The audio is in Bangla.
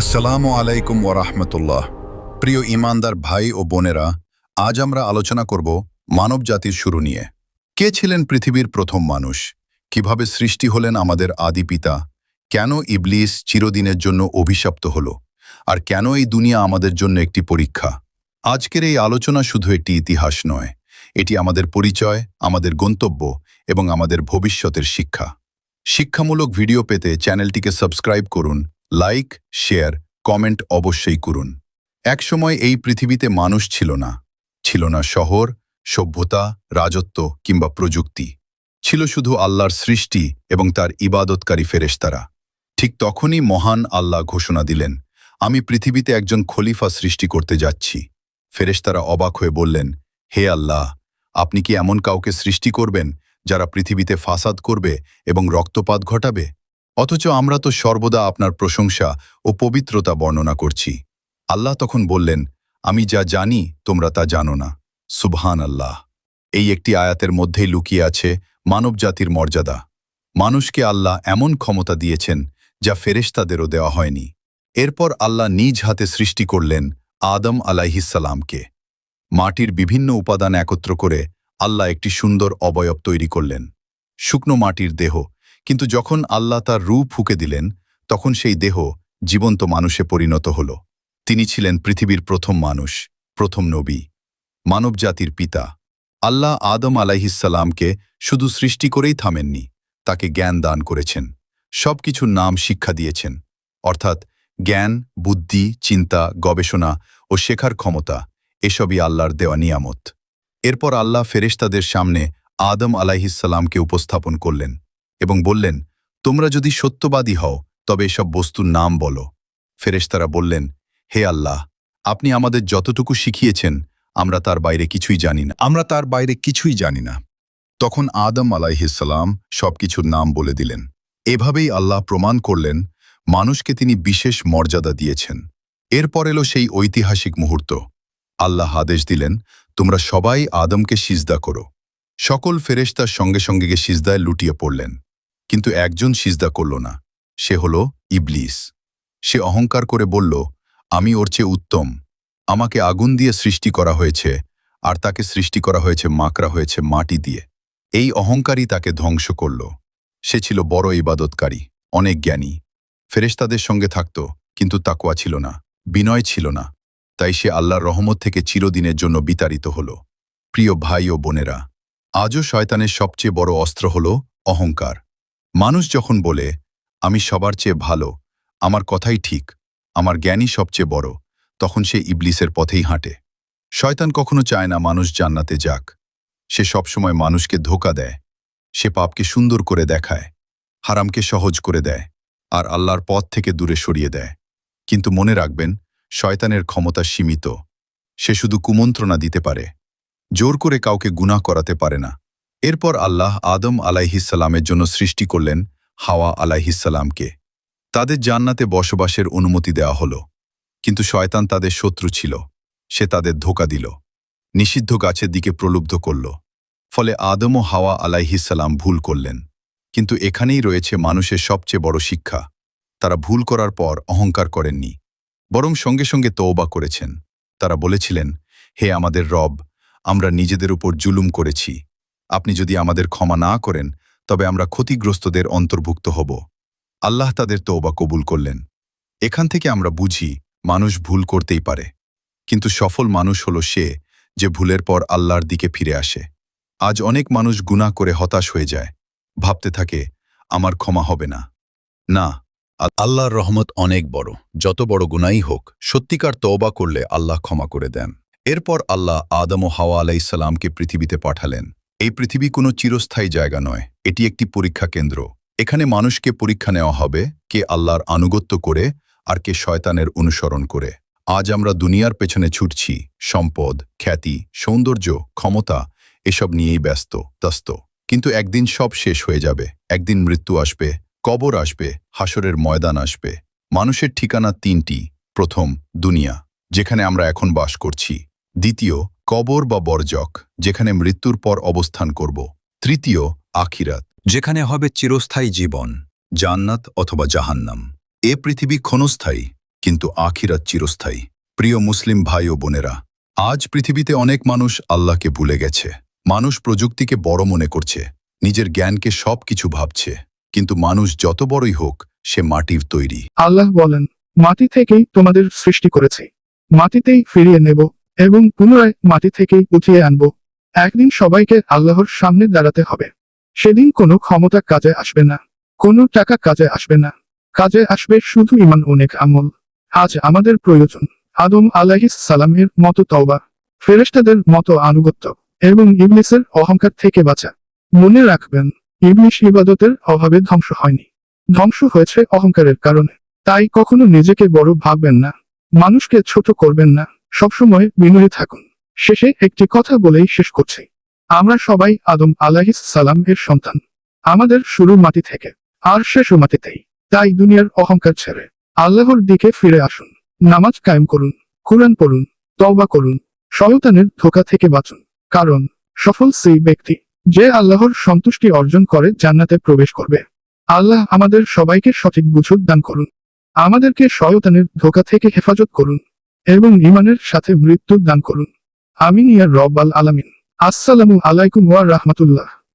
আসসালামু আলাইকুম ওয়ারাহমাতুল্লাহ। প্রিয় ঈমানদার ভাই ও বোনেরা, আজ আমরা আলোচনা করব মানব জাতির শুরু নিয়ে। কে ছিলেন পৃথিবীর প্রথম মানুষ? কিভাবে সৃষ্টি হলেন আমাদের আদি পিতা? কেন ইবলিস চিরদিনের জন্য অভিশপ্ত হল? আর কেন এই দুনিয়া আমাদের জন্য একটি পরীক্ষা? আজকের এই আলোচনা শুধু একটি ইতিহাস নয়, এটি আমাদের পরিচয়, আমাদের গন্তব্য এবং আমাদের ভবিষ্যতের শিক্ষা। শিক্ষামূলক ভিডিও পেতে চ্যানেলটিকে সাবস্ক্রাইব করুন, লাইক, শেয়ার, কমেন্ট অবশ্যই করুন। একসময় এই পৃথিবীতে মানুষ ছিল না। ছিল না শহর, সভ্যতা, রাজত্ব কিংবা প্রযুক্তি। ছিল শুধু আল্লাহর সৃষ্টি এবং তার ইবাদতকারী ফেরেশতারা। ঠিক তখনই মহান আল্লাহ ঘোষণা দিলেন, আমি পৃথিবীতে একজন খলিফা সৃষ্টি করতে যাচ্ছি। ফেরেশতারা অবাক হয়ে বললেন, হে আল্লাহ, আপনি কি এমন কাউকে সৃষ্টি করবেন যারা পৃথিবীতে ফাসাদ করবে এবং রক্তপাত ঘটাবে? অথচ আমরা তো সর্বদা আপনার প্রশংসা ও পবিত্রতা বর্ণনা করছি। আল্লাহ তখন বললেন, আমি যা জানি তোমরা তা জানো না। সুবহান আল্লাহ। এই একটি আয়াতের মধ্যেই লুকিয়ে আছে মানবজাতির মর্যাদা। মানুষকে আল্লাহ এমন ক্ষমতা দিয়েছেন যা ফেরেশতাদেরও দেওয়া হয়নি। এরপর আল্লাহ নিজ হাতে সৃষ্টি করলেন আদম আলাইহিসসালামকে। মাটির বিভিন্ন উপাদান একত্র করে আল্লাহ একটি সুন্দর অবয়ব তৈরি করলেন, শুকনো মাটির দেহ। কিন্তু যখন আল্লাহ তার রূহ ফুঁকে দিলেন, তখন সেই দেহ জীবন্ত মানুষে পরিণত হল। তিনি ছিলেন পৃথিবীর প্রথম মানুষ, প্রথম নবী, মানবজাতির পিতা। আল্লাহ আদম আলাইহিসসালামকে শুধু সৃষ্টি করেই থামেননি, তাকে জ্ঞান দান করেছেন, সবকিছুর নাম শিক্ষা দিয়েছেন। অর্থাৎ জ্ঞান, বুদ্ধি, চিন্তা, গবেষণা ও শেখার ক্ষমতা, এসবই আল্লাহর দেওয়া নিয়ামত। এরপর আল্লাহ ফেরেশতাদের সামনে আদম আলাইহিসসালামকে উপস্থাপন করলেন এবং বললেন, তোমরা যদি সত্যবাদী হও তবে এসব বস্তুর নাম বলো। ফেরেশতারা বললেন, হে আল্লাহ, আপনি আমাদের যতটুকু শিখিয়েছেন আমরা তার বাইরে কিছুই জানি না। তখন আদম আলাইহিসসালাম সবকিছুর নাম বলে দিলেন। এভাবেই আল্লাহ প্রমাণ করলেন মানুষকে তিনি বিশেষ মর্যাদা দিয়েছেন। এরপর এলো সেই ঐতিহাসিক মুহূর্ত। আল্লাহ আদেশ দিলেন, তোমরা সবাই আদমকে সিজদা করো। সকল ফেরেশতার সঙ্গে সঙ্গে গিয়ে সিজদায় লুটিয়ে পড়লেন। কিন্তু একজন সিজদা করল না, সে হল ইবলিস। সে অহংকার করে বলল, আমি ওর চেয়ে উত্তম, আমাকে আগুন দিয়ে সৃষ্টি করা হয়েছে আর তাকে সৃষ্টি করা হয়েছে মাকড়া হয়েছে মাটি দিয়ে। এই অহংকারই তাকে ধ্বংস করল। সে ছিল বড় ইবাদতকারী, অনেক জ্ঞানী, ফেরেশতাদের সঙ্গে থাকত, কিন্তু তাকওয়া ছিল না, বিনয় ছিল না। তাই সে আল্লাহর রহমত থেকে চিরদিনের জন্য বিতাড়িত হল। প্রিয় ভাই ও বোনেরা, আজও শয়তানের সবচেয়ে বড় অস্ত্র হল অহংকার। মানুষ যখন বলে, আমি সবার চেয়ে ভালো, আমার কথাই ঠিক, আমার জ্ঞানই সবচেয়ে বড়, তখন সে ইবলিসের পথেই হাঁটে। শয়তান কখনো চায় না মানুষ জান্নাতে যাক। সে সবসময় মানুষকে ধোঁকা দেয়। সে পাপকে সুন্দর করে দেখায়, হারামকে সহজ করে দেয়, আর আল্লাহর পথ থেকে দূরে সরিয়ে দেয়। কিন্তু মনে রাখবেন, শয়তানের ক্ষমতা সীমিত। সে শুধু কুমন্ত্রণা দিতে পারে, জোর করে কাউকে গুনাহ করাতে পারে না। এরপর আল্লাহ আদম আলাইহিসসালামের জন্য সৃষ্টি করলেন হাওয়া আলাইহিসসালামকে। তাদের জান্নাতে বসবাসের অনুমতি দেওয়া হলো। কিন্তু শয়তান তাদের শত্রু ছিল। সে তাদের ধোঁকা দিল, নিষিদ্ধ গাছের দিকে প্রলুব্ধ করল। ফলে আদম ও হাওয়া আলাইহিসসালাম ভুল করলেন। কিন্তু এখানেই রয়েছে মানুষের সবচেয়ে বড় শিক্ষা। তারা ভুল করার পর অহংকার করেননি, বরং সঙ্গে সঙ্গে তওবা করেছেন। তারা বলেছিলেন, হে আমাদের রব, আমরা নিজেদের উপর জুলুম করেছি। আপনি যদি আমাদের ক্ষমা না করেন তবে আমরা ক্ষতিগ্রস্তদের অন্তর্ভুক্ত হব। আল্লাহ তাদের তওবা কবুল করলেন। এখান থেকে আমরা বুঝি, মানুষ ভুল করতেই পারে, কিন্তু সফল মানুষ হলো সে যে ভুলের পর আল্লাহর দিকে ফিরে আসে। আজ অনেক মানুষ গুনাহ করে হতাশ হয়ে যায়, ভাবতে থাকে, আমার ক্ষমা হবে না। না, আল্লাহর রহমত অনেক বড়। যত বড় গুনাহই হোক, সত্যিকার তওবা করলে আল্লাহ ক্ষমা করে দেন। এরপর আল্লাহ আদম ও হাওয়া আলাইহিসসালামকে পৃথিবীতে পাঠালেন। এই পৃথিবী কোনো চিরস্থায়ী জায়গা নয়, এটি একটি পরীক্ষা কেন্দ্র। এখানে মানুষকে পরীক্ষা নেওয়া হবে, কে আল্লাহর আনুগত্য করে আর কে শয়তানের অনুসরণ করে। আজ আমরা দুনিয়ার পেছনে ছুটছি, সম্পদ, খ্যাতি, সৌন্দর্য, ক্ষমতা, এসব নিয়েই ব্যস্ত। কিন্তু একদিন সব শেষ হয়ে যাবে। একদিন মৃত্যু আসবে, কবর আসবে, হাসরের ময়দান আসবে। মানুষের ঠিকানা তিনটি: প্রথম, দুনিয়া, যেখানে আমরা এখন বাস করছি; দ্বিতীয়, কবর বা বরজক, যেখানে মৃত্যুর পর অবস্থান করব; তৃতীয়, আখিরাত, যেখানে হবে চিরস্থায়ী জীবন, জান্নাত অথবা জাহান্নাম। এ পৃথিবী ক্ষণস্থায়ী, কিন্তু আখিরাত চিরস্থায়ী। প্রিয় মুসলিম ভাই ও বোনেরা, আজ পৃথিবীতে অনেক মানুষ আল্লাহকে ভুলে গেছে। মানুষ প্রযুক্তিকে বড় মনে করছে, নিজের জ্ঞানকে সবকিছু ভাবছে। কিন্তু মানুষ যত বড়ই হোক, সে মাটির তৈরি। আল্লাহ বলেন, মাটি থেকেই তোমাদের সৃষ্টি করেছি, মাটিতেই ফিরিয়ে নেব এবং পুনরায় মাটি থেকেই উঠিয়ে আনব। একদিন সবাইকে আল্লাহর সামনে দাঁড়াতে হবে। সেদিন কোনো ক্ষমতা কাজে আসবে না, কোনো টাকা কাজে আসবে না। কাজে আসবে শুধু ঈমান ও নেক আমল। আজ আমাদের প্রয়োজন আদম আলাইহিস সালামের মতো তওবা, ফেরেশতাদের মতো আনুগত্য এবং ইবলিসের অহংকার থেকে বাঁচা। মনে রাখবেন, ইবলিস ইবাদতের অভাবে ধ্বংস হয়নি, ধ্বংস হয়েছে অহংকারের কারণে। তাই কখনো নিজেকে বড় ভাববেন না, মানুষকে ছোট করবেন না, সবসময় বিনয়ী থাকুন। শেষে একটি কথা বলেই শেষ করছি। আমরা সবাই আদম আলাইহিস সালাম এর সন্তান। আমাদের শুরু মাটি থেকে, আর শেষও মাটিতেই। তাই দুনিয়ার অহংকার ছেড়ে আল্লাহর দিকে ফিরে আসুন। নামাজ কায়েম করুন, কুরআন পড়ুন, তওবা করুন, শয়তানের ধোঁকা থেকে বাঁচুন। কারণ সফল সেই ব্যক্তি যে আল্লাহর সন্তুষ্টি অর্জন করে জান্নাতে প্রবেশ করবে। আল্লাহ আমাদের সবাইকে সঠিক বুঝুত দান করুন, আমাদেরকে শয়তানের ধোঁকা থেকে হেফাজত করুন এবং ঈমানের সাথে মৃত্যু দান করুন। আমিন ইয়া রব্বাল আলামিন। আসসালামু আলাইকুম ওয়া রাহমাতুল্লাহ।